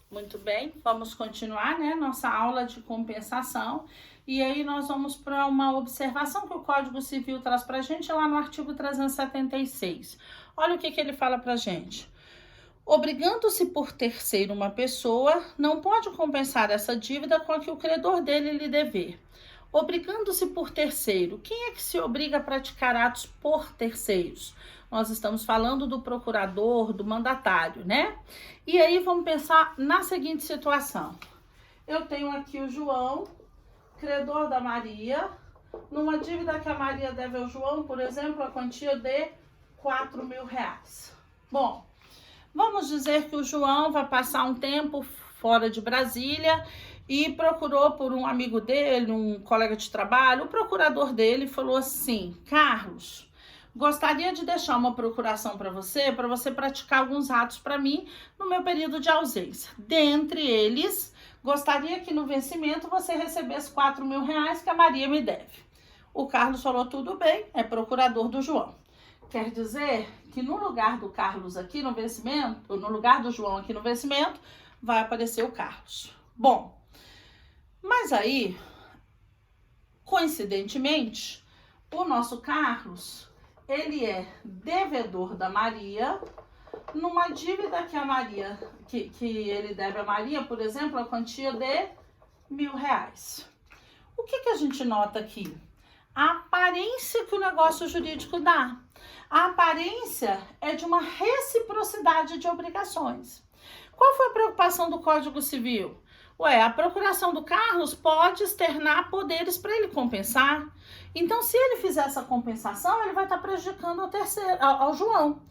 Muito bem, vamos continuar, né, nossa aula de compensação. E aí nós vamos para uma observação que o Código Civil traz para a gente lá no artigo 376. Olha o que ele fala para a gente. Obrigando-se por terceiro uma pessoa, não pode compensar essa dívida com a que o credor dele lhe dever. Obrigando-se por terceiro, quem é que se obriga a praticar atos por terceiros? Nós estamos falando do procurador, do mandatário, né? E aí vamos pensar na seguinte situação. Eu tenho aqui o João, credor da Maria, numa dívida que a Maria deve ao João, por exemplo, a quantia de R$ 4.000. Bom, vamos dizer que o João vai passar um tempo fora de Brasília e procurou por um amigo dele, um colega de trabalho. O procurador dele falou assim: Carlos, gostaria de deixar uma procuração para você praticar alguns atos para mim no meu período de ausência. Dentre eles, gostaria que no vencimento você recebesse R$ 4.000 que a Maria me deve. O Carlos falou: tudo bem, é procurador do João. Quer dizer que no lugar do Carlos aqui no vencimento, no lugar do João aqui no vencimento, vai aparecer o Carlos. Bom, mas aí, coincidentemente, o nosso Carlos, ele é devedor da Maria, numa dívida que a Maria, que ele deve a Maria, por exemplo, a quantia de R$ 1.000. O que a gente nota aqui? A aparência que o negócio jurídico dá. A aparência é de uma reciprocidade de obrigações. Qual foi a preocupação do Código Civil? A procuração do Carlos pode externar poderes para ele compensar. Então, se ele fizer essa compensação, ele vai estar prejudicando ao João.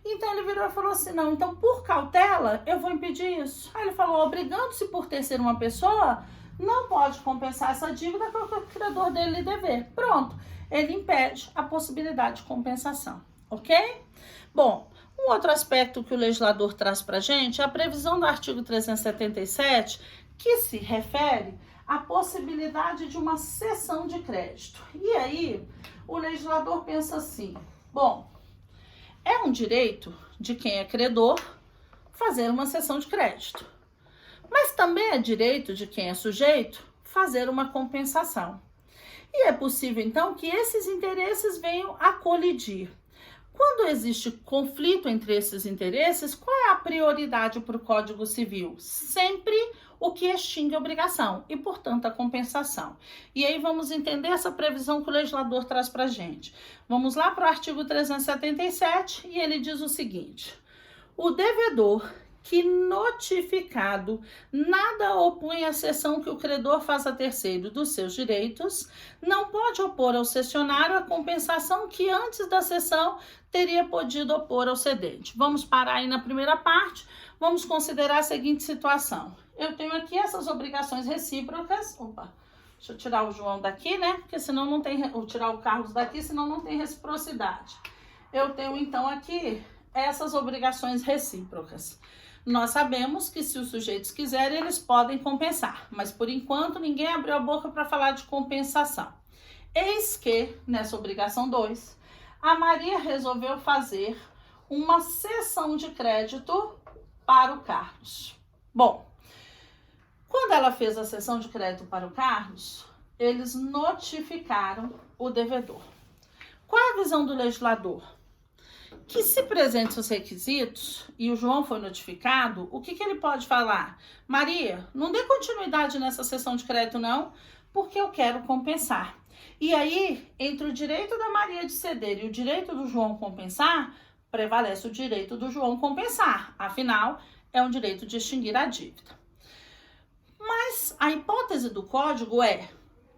Então, ele virou e falou assim: não, então, por cautela, eu vou impedir isso. Aí ele falou: obrigando-se por terceiro uma pessoa, não pode compensar essa dívida que o credor dele lhe dever. Pronto, ele impede a possibilidade de compensação, ok? Bom, um outro aspecto que o legislador traz para a gente é a previsão do artigo 377, que se refere à possibilidade de uma cessão de crédito. E aí, o legislador pensa assim: bom, é um direito de quem é credor fazer uma cessão de crédito, mas também é direito de quem é sujeito fazer uma compensação. E é possível, então, que esses interesses venham a colidir. Quando existe conflito entre esses interesses, qual é a prioridade para o Código Civil? Sempre o que extingue a obrigação e, portanto, a compensação. E aí vamos entender essa previsão que o legislador traz para a gente. Vamos lá para o artigo 377 e ele diz o seguinte: o devedor que notificado nada opõe à cessão que o credor faça a terceiro dos seus direitos, não pode opor ao cessionário a compensação que antes da cessão teria podido opor ao cedente. Vamos parar aí na primeira parte, vamos considerar a seguinte situação. Eu tenho aqui essas obrigações recíprocas. Deixa eu tirar o João daqui, né? Porque senão não tem, ou tirar o Carlos daqui, senão não tem reciprocidade. Eu tenho então aqui essas obrigações recíprocas. Nós sabemos que se os sujeitos quiserem, eles podem compensar, mas por enquanto ninguém abriu a boca para falar de compensação. Eis que, nessa obrigação 2, a Maria resolveu fazer uma cessão de crédito para o Carlos. Bom, quando ela fez a cessão de crédito para o Carlos, eles notificaram o devedor. Qual é a visão do legislador? Que se presentes os requisitos e o João foi notificado, o que ele pode falar? Maria, não dê continuidade nessa cessão de crédito não, porque eu quero compensar. E aí, entre o direito da Maria de ceder e o direito do João compensar, prevalece o direito do João compensar. Afinal, é um direito de extinguir a dívida. Mas a hipótese do código é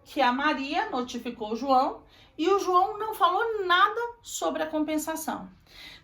que a Maria notificou o João e o João não falou nada sobre a compensação.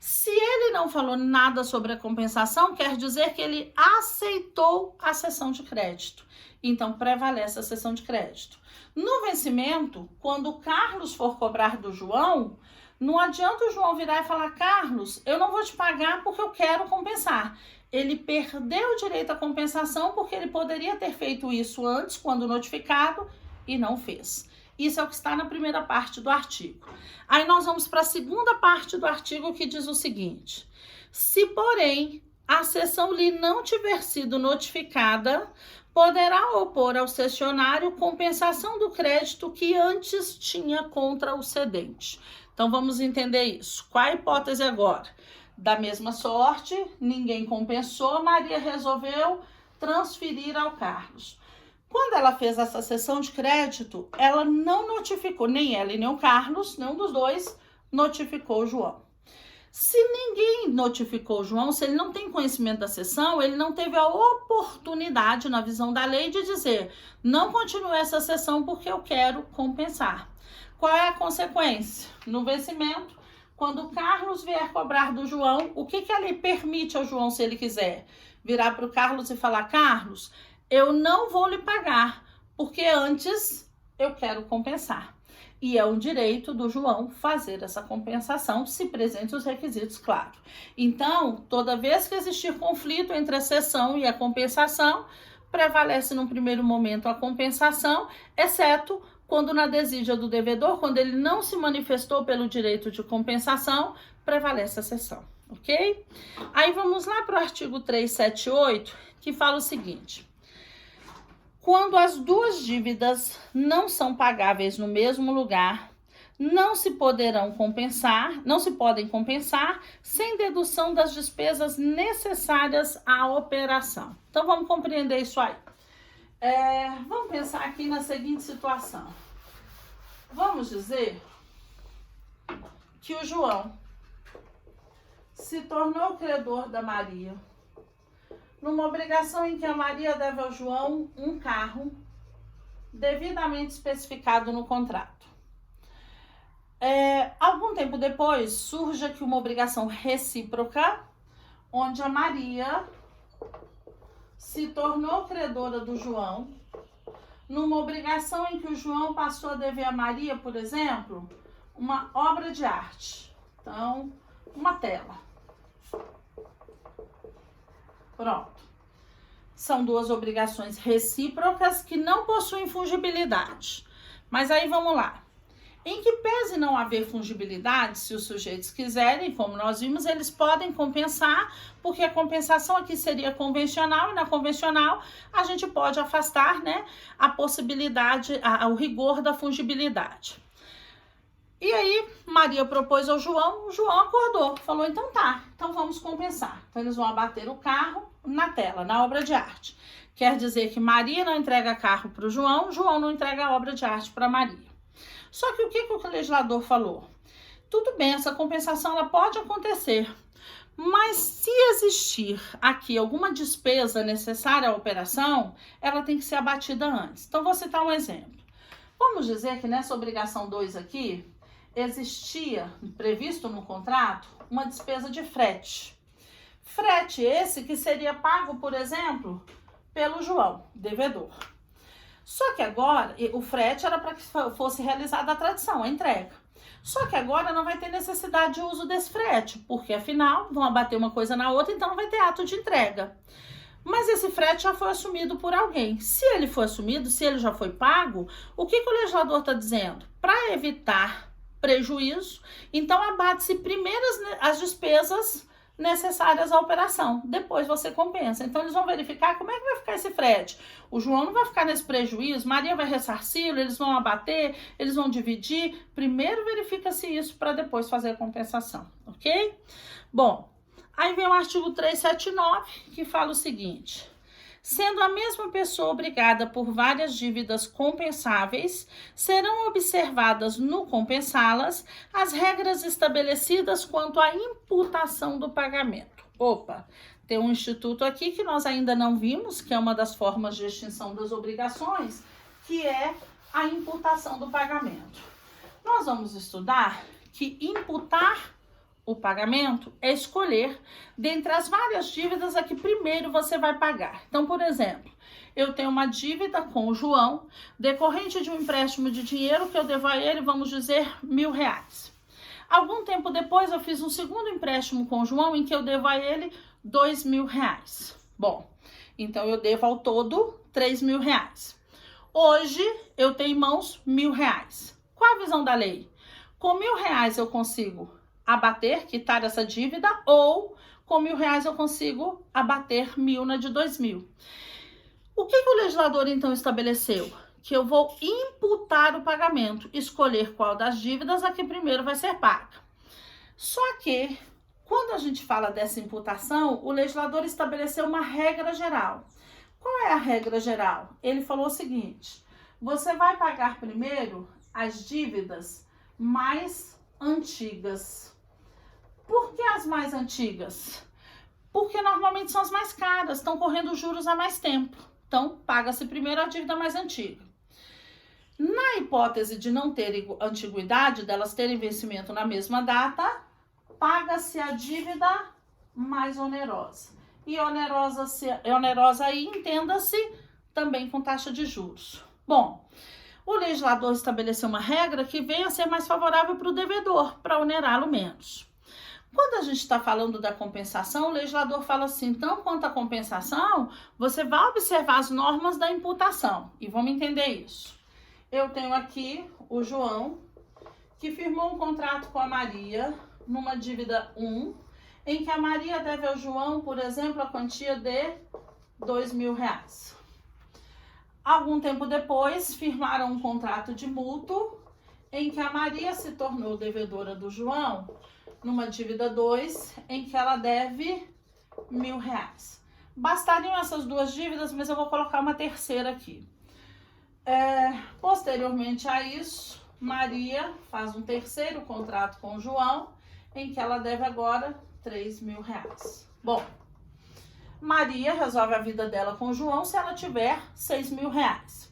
Se ele não falou nada sobre a compensação, quer dizer que ele aceitou a cessão de crédito. Então, prevalece a cessão de crédito. No vencimento, quando o Carlos for cobrar do João, não adianta o João virar e falar: Carlos, eu não vou te pagar porque eu quero compensar. Ele perdeu o direito à compensação porque ele poderia ter feito isso antes, quando notificado, e não fez. Isso é o que está na primeira parte do artigo. Aí nós vamos para a segunda parte do artigo, que diz o seguinte: se, porém, a seção lhe não tiver sido notificada, poderá opor ao cessionário compensação do crédito que antes tinha contra o cedente. Então, vamos entender isso. Qual a hipótese agora? Da mesma sorte, ninguém compensou, Maria resolveu transferir ao Carlos. Quando ela fez essa cessão de crédito, ela não notificou, nem ela e nem o Carlos, nenhum dos dois, notificou o João. Se ninguém notificou o João, se ele não tem conhecimento da cessão, ele não teve a oportunidade, na visão da lei, de dizer: não continue essa cessão porque eu quero compensar. Qual é a consequência? No vencimento, quando o Carlos vier cobrar do João, o que a lei permite ao João, se ele quiser? Virar para o Carlos e falar: Carlos, eu não vou lhe pagar, porque antes eu quero compensar. E é um direito do João fazer essa compensação, se presentes os requisitos, claro. Então, toda vez que existir conflito entre a cessão e a compensação, prevalece no primeiro momento a compensação, exceto quando na desídia do devedor, quando ele não se manifestou pelo direito de compensação, prevalece a cessão, ok? Aí vamos lá para o artigo 378, que fala o seguinte: quando as duas dívidas não são pagáveis no mesmo lugar, não se podem compensar sem dedução das despesas necessárias à operação. Então, vamos compreender isso aí. Vamos pensar aqui na seguinte situação. Vamos dizer que o João se tornou credor da Maria, numa obrigação em que a Maria deve ao João um carro devidamente especificado no contrato. Algum tempo depois, surge aqui uma obrigação recíproca, onde a Maria se tornou credora do João, numa obrigação em que o João passou a dever a Maria, por exemplo, uma obra de arte. Então, uma tela. Pronto. São duas obrigações recíprocas que não possuem fungibilidade. Mas aí vamos lá. Em que pese não haver fungibilidade, se os sujeitos quiserem, como nós vimos, eles podem compensar, porque a compensação aqui seria convencional, e na convencional a gente pode afastar, né, a possibilidade, o rigor da fungibilidade. E aí, Maria propôs ao João, o João acordou, falou: então tá, então vamos compensar. Então eles vão abater o carro na tela, na obra de arte. Quer dizer que Maria não entrega carro para o João, João não entrega a obra de arte para Maria. Só que o que o legislador falou? Tudo bem, essa compensação ela pode acontecer, mas se existir aqui alguma despesa necessária à operação, ela tem que ser abatida antes. Então, vou citar um exemplo. Vamos dizer que nessa obrigação 2 aqui, existia, previsto no contrato, uma despesa de frete. Frete esse que seria pago, por exemplo, pelo João, devedor. Só que agora, o frete era para que fosse realizada a tradição, a entrega. Só que agora não vai ter necessidade de uso desse frete, porque afinal vão abater uma coisa na outra, então não vai ter ato de entrega. Mas esse frete já foi assumido por alguém. Se ele foi assumido, se ele já foi pago, o que o legislador está dizendo? Para evitar prejuízo, então abate-se primeiro as despesas necessárias à operação, depois você compensa. Então eles vão verificar como é que vai ficar esse frete. O João não vai ficar nesse prejuízo, Maria vai ressarci-lo, eles vão abater, eles vão dividir. Primeiro verifica-se isso para depois fazer a compensação, ok? Bom, aí vem o artigo 379, que fala o seguinte: sendo a mesma pessoa obrigada por várias dívidas compensáveis, serão observadas no compensá-las as regras estabelecidas quanto à imputação do pagamento. Opa, tem um instituto aqui que nós ainda não vimos, que é uma das formas de extinção das obrigações, que é a imputação do pagamento. Nós vamos estudar que imputar o pagamento é escolher dentre as várias dívidas a que primeiro você vai pagar. Então, por exemplo, eu tenho uma dívida com o João, decorrente de um empréstimo de dinheiro que eu devo a ele, vamos dizer, R$1.000. Algum tempo depois, eu fiz um segundo empréstimo com o João, em que eu devo a ele R$2.000. Bom, então eu devo ao todo R$3.000. Hoje, eu tenho em mãos R$1.000. Qual a visão da lei? Com R$1.000 eu consigo abater, quitar essa dívida, ou com R$1.000 eu consigo abater 1.000 na de 2.000. O que o legislador então estabeleceu? Que eu vou imputar o pagamento, escolher qual das dívidas a que primeiro vai ser paga. Só que, quando a gente fala dessa imputação, o legislador estabeleceu uma regra geral. Qual é a regra geral? Ele falou o seguinte: você vai pagar primeiro as dívidas mais antigas. Por que as mais antigas? Porque normalmente são as mais caras, estão correndo juros há mais tempo. Então, paga-se primeiro a dívida mais antiga. Na hipótese de não ter antiguidade, delas terem vencimento na mesma data, paga-se a dívida mais onerosa. E onerosa aí, entenda-se, também com taxa de juros. Bom, o legislador estabeleceu uma regra que venha a ser mais favorável para o devedor, para onerá-lo menos. Quando a gente está falando da compensação, o legislador fala assim: então, quanto à compensação, você vai observar as normas da imputação. E vamos entender isso. Eu tenho aqui o João, que firmou um contrato com a Maria, numa dívida 1, em que a Maria deve ao João, por exemplo, a quantia de R$2.000. Algum tempo depois, firmaram um contrato de mútuo, em que a Maria se tornou devedora do João, numa dívida 2, em que ela deve R$1.000. Bastariam essas duas dívidas, mas eu vou colocar uma terceira aqui. Posteriormente a isso, Maria faz um terceiro contrato com o João, em que ela deve agora R$3.000. Bom, Maria resolve a vida dela com o João se ela tiver R$6.000.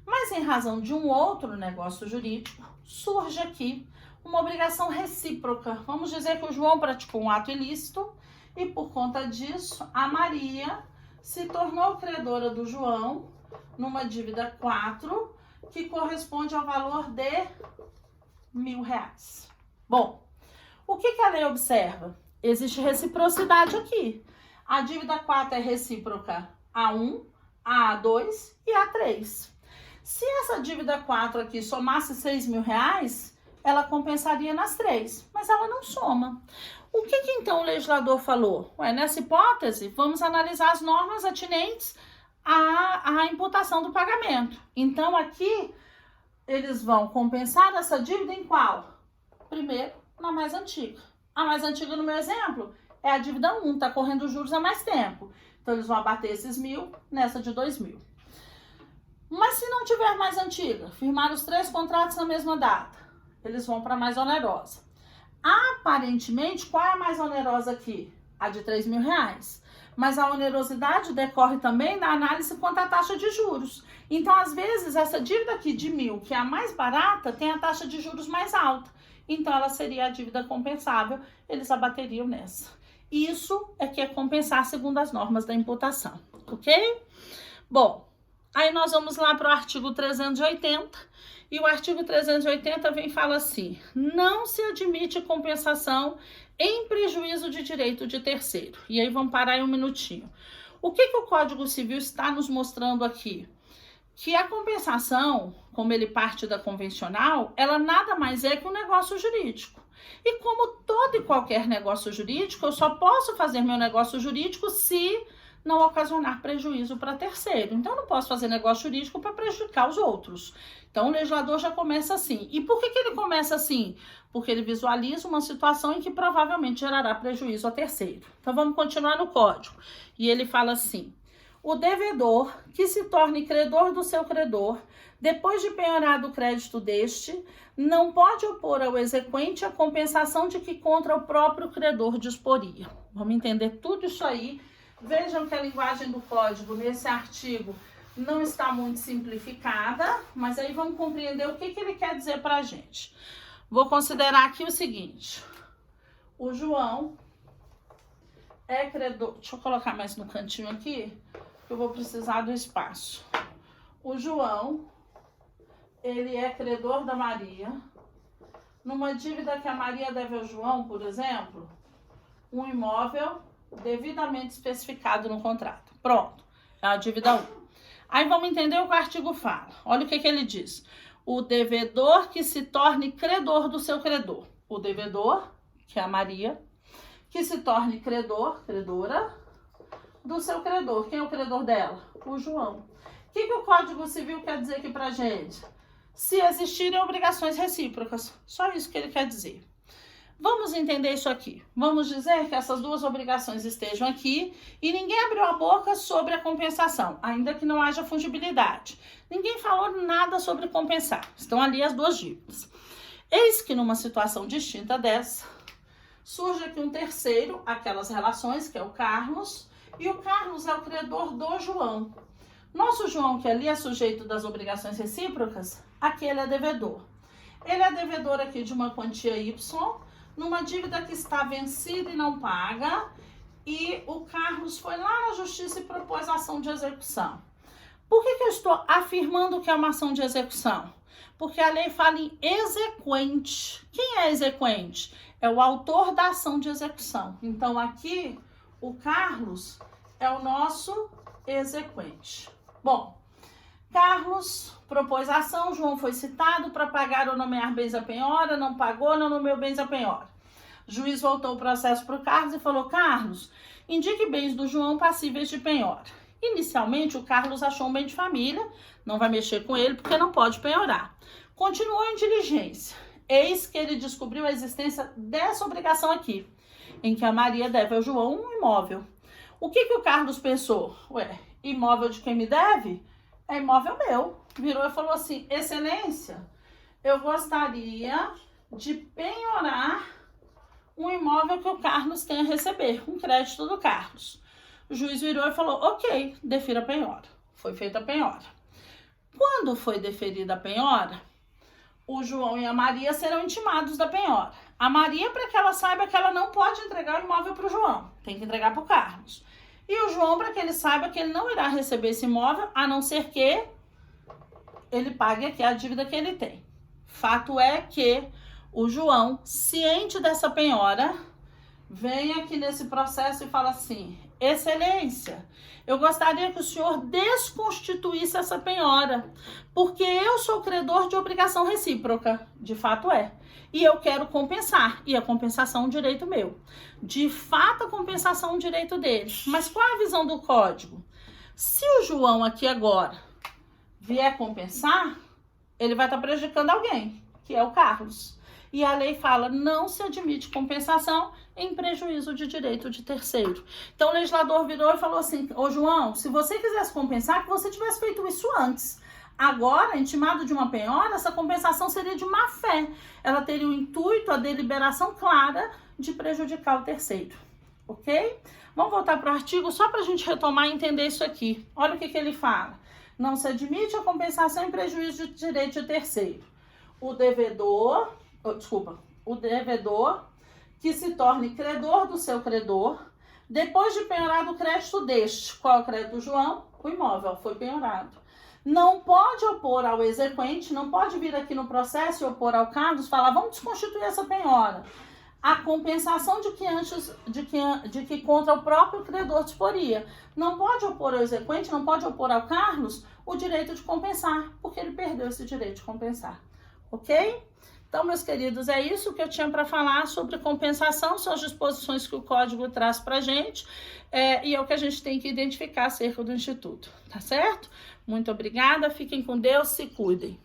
Mas em razão de um outro negócio jurídico, surge aqui uma obrigação recíproca. Vamos dizer que o João praticou um ato ilícito e, por conta disso, a Maria se tornou credora do João numa dívida 4, que corresponde ao valor de R$1.000. Bom, o que a lei observa? Existe reciprocidade aqui. A dívida 4 é recíproca a 1, a 2 e a 3. Se essa dívida 4 aqui somasse R$6.000, ela compensaria nas 3, mas ela não soma. O que então o legislador falou? Nessa hipótese, vamos analisar as normas atinentes à imputação do pagamento. Então, aqui, eles vão compensar essa dívida em qual? Primeiro, na mais antiga. A mais antiga, no meu exemplo, é a dívida 1, está correndo juros há mais tempo. Então, eles vão abater esses 1.000 nessa de 2.000. Mas se não tiver mais antiga, firmar os 3 contratos na mesma data, eles vão para a mais onerosa. Aparentemente, qual é a mais onerosa aqui? A de R$3.000. Mas a onerosidade decorre também da análise quanto à taxa de juros. Então, às vezes, essa dívida aqui de 1.000, que é a mais barata, tem a taxa de juros mais alta. Então, ela seria a dívida compensável, eles abateriam nessa. Isso é que é compensar segundo as normas da imputação, ok? Bom, aí nós vamos lá para o artigo 380, e o artigo 380 vem e fala assim: não se admite compensação em prejuízo de direito de terceiro. E aí vamos parar aí um minutinho. O que o Código Civil está nos mostrando aqui? Que a compensação, como ele parte da convencional, ela nada mais é que um negócio jurídico. E como todo e qualquer negócio jurídico, eu só posso fazer meu negócio jurídico se não ocasionar prejuízo para terceiro. Então, eu não posso fazer negócio jurídico para prejudicar os outros. Então, o legislador já começa assim. E por que ele começa assim? Porque ele visualiza uma situação em que provavelmente gerará prejuízo a terceiro. Então, vamos continuar no código. E ele fala assim: o devedor que se torne credor do seu credor, depois de penhorado o crédito deste, não pode opor ao exequente a compensação de que contra o próprio credor disporia. Vamos entender tudo isso aí. Vejam que a linguagem do código nesse artigo não está muito simplificada, mas aí vamos compreender o que ele quer dizer para a gente. Vou considerar aqui o seguinte: o João é credor. Deixa eu colocar mais no cantinho aqui, que eu vou precisar do espaço. O João, ele é credor da Maria, numa dívida que a Maria deve ao João, por exemplo, um imóvel devidamente especificado no contrato. Pronto, é a dívida 1. Aí vamos entender o que o artigo fala. Olha o que ele diz: o devedor que se torne credor do seu credor. O devedor, que é a Maria, que se torne credora do seu credor. Quem é o credor dela? O João. O que o Código Civil quer dizer aqui pra gente? Se existirem obrigações recíprocas. Só isso que ele quer dizer. Vamos entender isso aqui. Vamos dizer que essas duas obrigações estejam aqui e ninguém abriu a boca sobre a compensação, ainda que não haja fungibilidade. Ninguém falou nada sobre compensar. Estão ali as duas dívidas. Eis que numa situação distinta dessa, surge aqui um terceiro, aquelas relações, que é o Carlos, e o Carlos é o credor do João. Nosso João, que ali é sujeito das obrigações recíprocas, aqui ele é devedor. Ele é devedor aqui de uma quantia Y, numa dívida que está vencida e não paga, e o Carlos foi lá na justiça e propôs a ação de execução. Por que eu estou afirmando que é uma ação de execução? Porque a lei fala em exequente. Quem é exequente? É o autor da ação de execução. Então, aqui, o Carlos é o nosso exequente. Bom, Carlos propôs a ação, João foi citado para pagar ou nomear bens à penhora, não pagou, não nomeou bens à penhora. O juiz voltou o processo para o Carlos e falou: Carlos, indique bens do João passíveis de penhora. Inicialmente, o Carlos achou um bem de família, não vai mexer com ele porque não pode penhorar. Continuou em diligência. Eis que ele descobriu a existência dessa obrigação aqui, em que a Maria deve ao João um imóvel. O que o Carlos pensou? Ué, imóvel de quem me deve? É imóvel meu. Virou e falou assim: Excelência, eu gostaria de penhorar um imóvel que o Carlos tem a receber, um crédito do Carlos. O juiz virou e falou: ok, defira a penhora. Foi feita a penhora. Quando foi deferida a penhora, o João e a Maria serão intimados da penhora. A Maria, para que ela saiba que ela não pode entregar o imóvel para o João, tem que entregar para o Carlos. E o João, para que ele saiba que ele não irá receber esse imóvel, a não ser que ele pague aqui a dívida que ele tem. Fato é que o João, ciente dessa penhora, vem aqui nesse processo e fala assim: Excelência, eu gostaria que o senhor desconstituísse essa penhora, porque eu sou credor de obrigação recíproca, de fato é, e eu quero compensar, e a compensação é um direito meu. De fato, a compensação é um direito dele. Mas qual é a visão do código? Se o João aqui agora vier compensar, ele vai estar prejudicando alguém, que é o Carlos. E a lei fala: não se admite compensação em prejuízo de direito de terceiro. Então o legislador virou e falou assim: ô João, se você quisesse compensar, que você tivesse feito isso antes. Agora, intimado de uma penhora, essa compensação seria de má fé. Ela teria o intuito, a deliberação clara de prejudicar o terceiro. Ok? Vamos voltar para o artigo só para a gente retomar e entender isso aqui. Olha o que ele fala. Não se admite a compensação em prejuízo de direito de terceiro. O devedor que se torne credor do seu credor, depois de penhorado o crédito deste. Qual é o crédito do João? O imóvel foi penhorado. Não pode opor ao exequente, não pode vir aqui no processo e opor ao Carlos, falar: vamos desconstituir essa penhora. A compensação de que contra o próprio credor disporia. Não pode opor ao exequente, não pode opor ao Carlos o direito de compensar, porque ele perdeu esse direito de compensar. Ok? Então, meus queridos, é isso que eu tinha para falar sobre compensação, são as disposições que o Código traz para a gente, e é o que a gente tem que identificar acerca do Instituto, tá certo? Muito obrigada, fiquem com Deus, se cuidem.